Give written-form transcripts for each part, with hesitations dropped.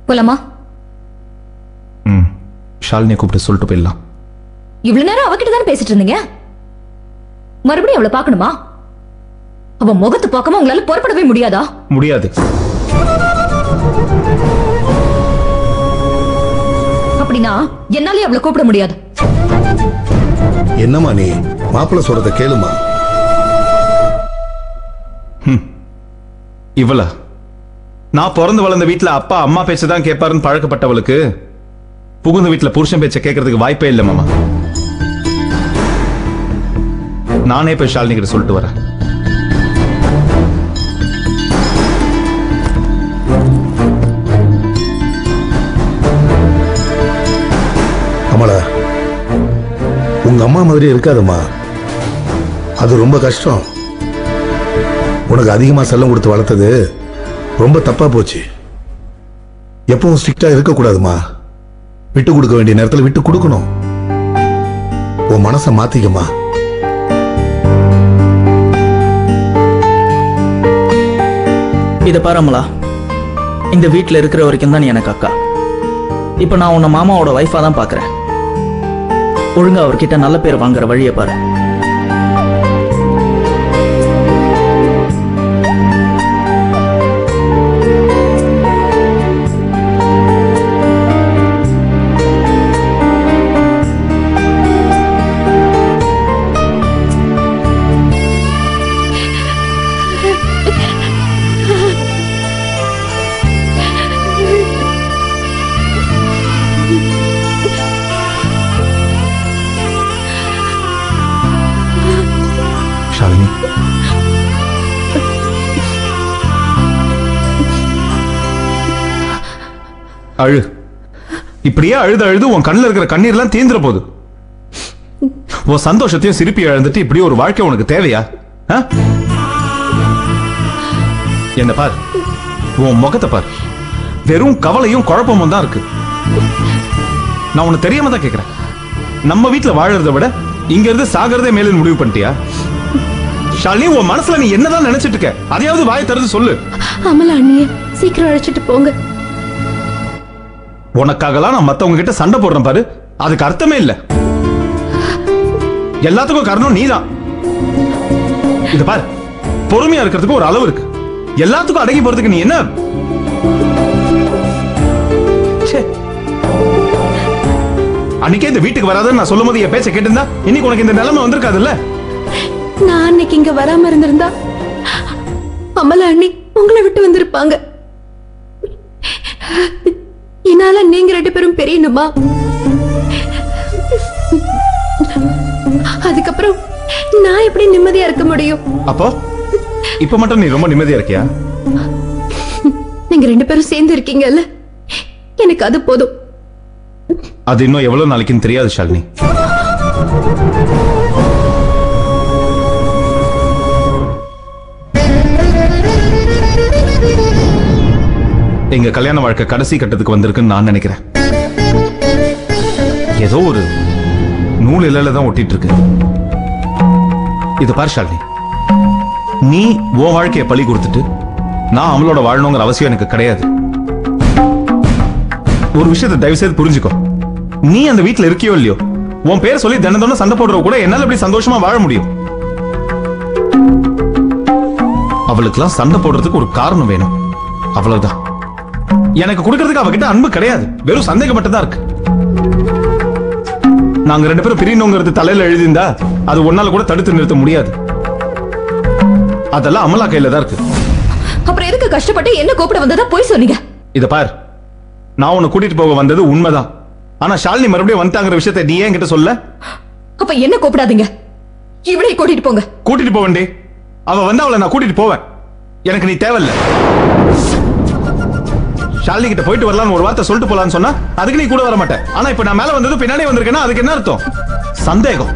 போலாமா? ஷாலினியை கூப்பிட்டு சொல்லிட்டு போயிடலாம். இவ்வளவு நேரம் அவகிட்ட தானே பேசிட்டு இருந்தீங்க. மறுபடியும் அவளை பார்க்கணுமா? அவ முகத்தை பார்க்காம உங்களால புறப்படவே முடியாதா? முடியாது. அப்படின்னா என்னாலே அவளை கூப்பிட முடியாது. என்னம்மா நீ மாப்பிள்ள சொல்றத கேளுமா. இவள நான் பிறந்து வளர்ந்த வீட்டுல அப்பா அம்மா பேச்சதான் கேட்பாருன்னு பழக்கப்பட்டவளுக்கு புகுந்த வீட்டுல புருஷன் பேச்ச கேட்கறதுக்கு வாய்ப்பே இல்லை மாமா. நானே போய் ஷாலினி கிட்ட சொல்லிட்டு வரேன். அமலா, உங்க அம்மா மாதிரி இருக்காதம்மா. அது ரொம்ப கஷ்டம். உனக்கு அதிகமா செல்லம் கொடுத்து வளர்த்தது ரொம்ப தப்பா போச்சு. எப்பவும் ஸ்ட்ரிக்டா இருக்கக்கூடாதுமா. விட்டு கொடுக்க வேண்டிய நேரத்தில் விட்டு கொடுக்கணும். உன் மனசை மாத்திக்கமா. இதை பாருங்களா, இந்த வீட்டில் இருக்கிற வரைக்கும் தான் நீ எனக்கு அக்கா. இப்போ நான் உன்னை மாமாவோட வைஃபா தான் பார்க்குறேன். ஒழுங்கா அவர்கிட்ட நல்ல பேர் வாங்குற வழியை பாரு. ஷாலினி, அழு. இப்படியே அழுது அழுது உன் கண்ணில் இருக்கிற கண்ணீர் எல்லாம் தீந்துற போகுது. உன் சந்தோஷத்தையும் சிரிப்பி இழந்துட்டு இப்படி ஒரு வாழ்க்கை உனக்கு தேவையா? என்ன பார், உன் முகத்தை பார், வெறும் கவலையும் குழப்பமும் தான் இருக்கு. நான் உனக்கு தெரியாம தான் கேட்கிறேன். நம்ம வீட்டுல வாழறதை விட இங்க இருந்து சாகிறதே மேல முடிவு பண்ணிட்டியா? ஷாலினி, உன் மனசுல நீ என்னதான் நினைச்சிட்டு இருக்க? அதையாவது வாயை திறந்து சொல்லு. அமலா அண்ணிய சீக்கிரம் அழைச்சிட்டு போங்க. உனக்காகலாம் நான் மத்தவங்க கிட்ட சண்டை போடுறேன் பாரு, அதுக்கு அர்த்தமே இல்ல. எல்லாத்துக்கும் காரணம் நீதான். இது பாரு, பொறுமையா இருக்கிறதுக்கு ஒரு அளவு இருக்கு. எல்லாத்துக்கும் அடங்கி போறதுக்கு நீ என்ன? அன்னைக்கே இந்த வீட்டுக்கு வராதுன்னு நான் சொல்லும் போது என் பேச்ச கேட்டிருந்தா இன்னைக்கு உனக்கு இந்த நிலைமை வந்திருக்காதுல்ல? நான் அன்னைக்கு இங்க வராம இருந்திருந்தா அமலா அண்ணி உங்களை விட்டு வந்திருப்பாங்க. என்னால நீங்க 2 பேரும் பெரியணுமா? அதுக்கப்புறம் நான் எப்படி நிம்மதியா இருக்க முடியும்? அப்போ இப்ப மட்டும் நீ ரொம்ப நிம்மதியா இருக்கியா? நீங்க 2 பேரும் சேர்ந்து இருக்கீங்கல்ல, எனக்கு அது போதும். அது இன்னும் எவ்வளவு நாளைக்குன்னு தெரியாது ஷாலினி. எங்க கல்யாண வாழ்க்கை கடைசி கட்டத்துக்கு வந்திருக்குன்னு நான் நினைக்கிறேன். ஏதோ ஒரு நூல் இலையில தான் ஒட்டிட்டு இருக்கு. இது பார் ஷாலினி, நீ உன் வாழ்க்கையை பலி கொடுத்துட்டு நான் அவளோட வாழணுங்கிற அவசியம் எனக்கு கிடையாது. ஒரு விஷயத்தை தயவு செய்து புரிஞ்சுக்கோ. நீ அந்த வீட்டுல இருக்கியோ இல்லையோ, உன் பேர் சொல்லி தினம் சண்டை போடுற கூட என்னால எப்படி சந்தோஷமா வாழ முடியும்? அவளுக்கெல்லாம் சண்டை போடுறதுக்கு ஒரு காரணம் வேணும், அவ்வளவுதான். எனக்கு கொடுக்கறதுக்கு அவகிட்ட அன்பு கிடையாது, வெறும் சந்தேகப்பட்டதா இருக்கு. நாங்க 2 பேரும் பிரியணுங்கிறது தலையில எழுதியிருந்தா அது ஒன்னால கூட தடுத்து நிறுத்த முடியாது. அதெல்லாம் அமலா கையில தான் இருக்கு. அப்புறம் எதுக்கு கஷ்டப்பட்டு என்ன கூப்பிட வந்ததா போய் சொன்னீங்க? இத பார், நான் உன்னை கூட்டிட்டு போக வந்தது உண்மைதான். ஆனா ஷாலினி மறுபடியும் வந்துட்டாங்கிற விஷயத்தை நீ ஏன் கிட்ட சொல்ல? அப்ப என்ன கூப்பிடாதீங்க, இவளை கூட்டிட்டு போங்க. கூட்டிட்டு போவேண்டே, அவ வந்து அவளை நான் கூட்டிட்டு போவேன். எனக்கு நீ தேவையில்ல. ஷாலினி கிட்ட போயிட்டு வரலாம்னு ஒரு வார்த்தை சொல்லிட்டு போலான்னு சொன்னா அதுக்கு நீ கூட வர மாட்டேன். ஆனா இப்ப நான் மேல வந்தது பின்னாடி வந்திருக்கேன்னா அதுக்கு என்ன அர்த்தம்? சந்தேகம்.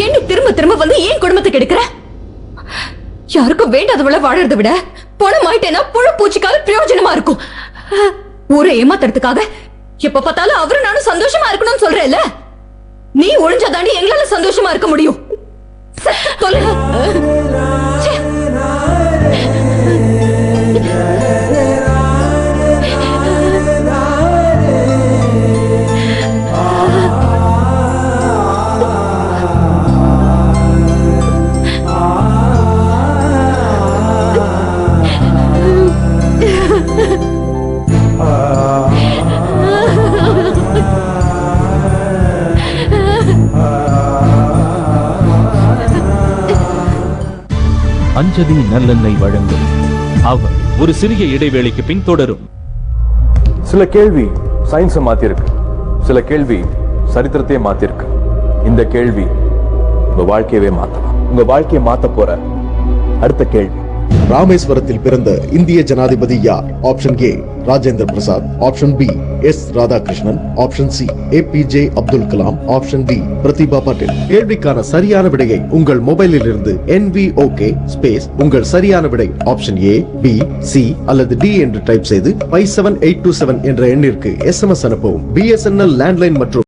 ஏன் திரும்ப திரும்ப வந்து ஏன் குடும்பத்தை கெடுக்கிற? யாருக்கும் வேண்டாதவள வாழறதை விட பணம் ஆயிட்டேன்னா புழு பூச்சிக்காக பிரயோஜனமா இருக்கும். ஊரை ஏமாத்துறதுக்காக எப்ப பார்த்தாலும் அவரும் நானும் சந்தோஷமா இருக்கணும்னு சொல்றேல்ல, நீ ஒழிஞ்சாதாண்டி எங்களால சந்தோஷமா இருக்க முடியும். செத்து தொலை. ச்சே. அஞ்சலி நல்லெண்ணெய் வழங்கும் அவர் ஒரு சிறிய இடைவேளைக்கு பின் தொடரும். சில கேள்வி சயின்ஸை மாத்திருக்கு, சில கேள்வி சரித்திரத்தையே மாத்திருக்கு. இந்த கேள்வி உங்க வாழ்க்கையவே மாத்தலாம். உங்க வாழ்க்கையை மாத்த போற அடுத்த கேள்வி, ராமேஸ்வரத்தில் பிறந்த இந்திய ஜனாதிபதி யார்? Option A Rajendra Prasad, option B S Radhakrishnan, option C APJ Abdul Kalam, option D Pratibha Patil. கேள்விக்கான சரியான விடையை உங்கள் மொபைலில் இருந்து NVOK ஸ்பேஸ் உங்கள் சரியான விடை ஆப்ஷன் ஏ, பி, சி அல்லது டி என்று டைப் செய்து 57827 என்ற எண்ணிற்கு SMS அனுப்பவும். BSNL லேண்ட்லைன் மற்றும்